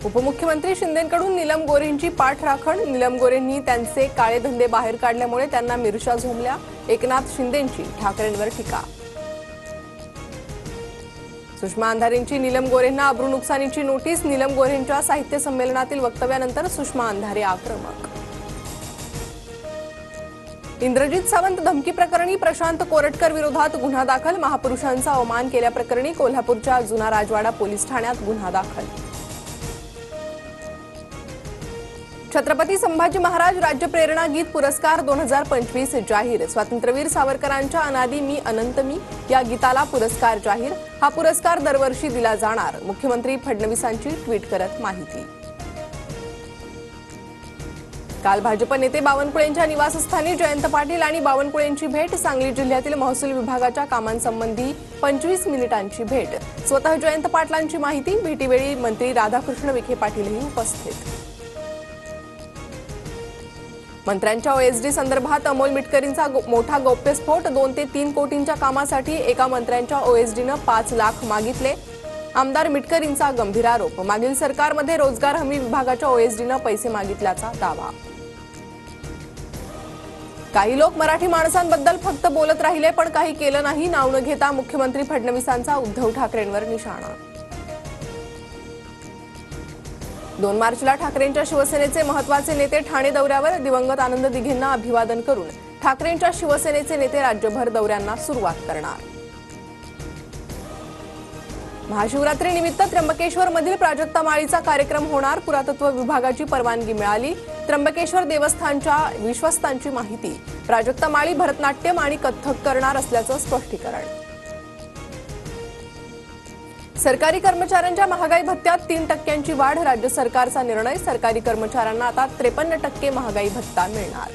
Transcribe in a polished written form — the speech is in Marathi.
उपमुख्यमंत्री शिंदेंकडून नीलम गोऱ्हेंची पाठराखण। नीलम गोऱ्हेंनी त्यांचे काळे धंदे बाहेर काढल्यामुळे त्यांना मिरच्या झोंबल्या। एकनाथ शिंदेंची ठाकरेंवर टीका। सुषमा अंधारेंची नीलम गोऱ्हेंना अब्रू नुकसानीची नोटीस। नीलम गोऱ्हेंच्या साहित्य संमेलनातील वक्तव्यानंतर सुषमा अंधारे आक्रमक। इंद्रजित सावंत धमकी प्रकरणी प्रशांत कोरटकर विरोधात गुन्हा दाखल। महापुरुषांचा अवमान केल्याप्रकरणी कोल्हापूरच्या जुना राजवाडा पोलीस ठाण्यात गुन्हा दाखल। छत्रपती संभाजी महाराज राज्य प्रेरणा गीत पुरस्कार 2025 जाहीर। स्वातंत्र्यवीर सावरकरांच्या अनादी मी अनंत मी या गीताला पुरस्कार जाहीर। हा पुरस्कार दरवर्षी दिला जाणार। मुख्यमंत्री फडणवीसांची ट्विट करत माहिती। काल भाजप नेते बावनकुळेंच्या निवासस्थानी जयंत पाटील आणि बावनकुळेंची भेट। सांगली जिल्ह्यातील महसूल विभागाच्या कामांसंबंधी 25 मिनिटांची भेट। स्वतः जयंत पाटलांची माहिती। भेटीवेळी मंत्री राधाकृष्ण विखे पाटीलही उपस्थित। मंत्र्यांच्या ओएसडी संदर्भात अमोल मिटकरींचा मोठा गौप्यस्फोट। 2 ते 3 कोटींच्या कामासाठी एका मंत्र्यांच्या ओएसडीनं 5 लाख मागितले। आमदार मिटकरींचा गंभीर आरोप। मागील सरकारमध्ये रोजगार हमी विभागाच्या ओएसडीनं पैसे मागितल्याचा दावा। काही लोक मराठी माणसांबद्दल फक्त बोलत राहिले पण काही केलं नाही। नाव न घेता मुख्यमंत्री फडणवीसांचा उद्धव ठाकरेंवर निशाणा। 2 मार्चला ठाकरेंच्या शिवसेनेचे महत्त्वाचे नेते ठाणे दौऱ्यावर। दिवंगत आनंद दिघेंना अभिवादन करून ठाकरेंच्या शिवसेनेचे नेते राज्यभर दौऱ्यांना सुरुवात करणार। महाशिवरात्रीनिमित्त त्र्यंबकेश्वरमधील प्राजक्ता माळीचा कार्यक्रम होणार। पुरातत्व विभागाची परवानगी मिळाली। त्र्यंबकेश्वर देवस्थानच्या विश्वस्तांची माहिती। प्राजक्ता माळी भरतनाट्यम आणि कथ्थक करणार असल्याचं स्पष्टीकरण। सरकारी कर्मचाऱ्यांच्या महागाई भत्त्यात 3% वाढ। राज्य सरकारचा निर्णय। सरकारी कर्मचाऱ्यांना आता 53% महागाई भत्ता मिळणार।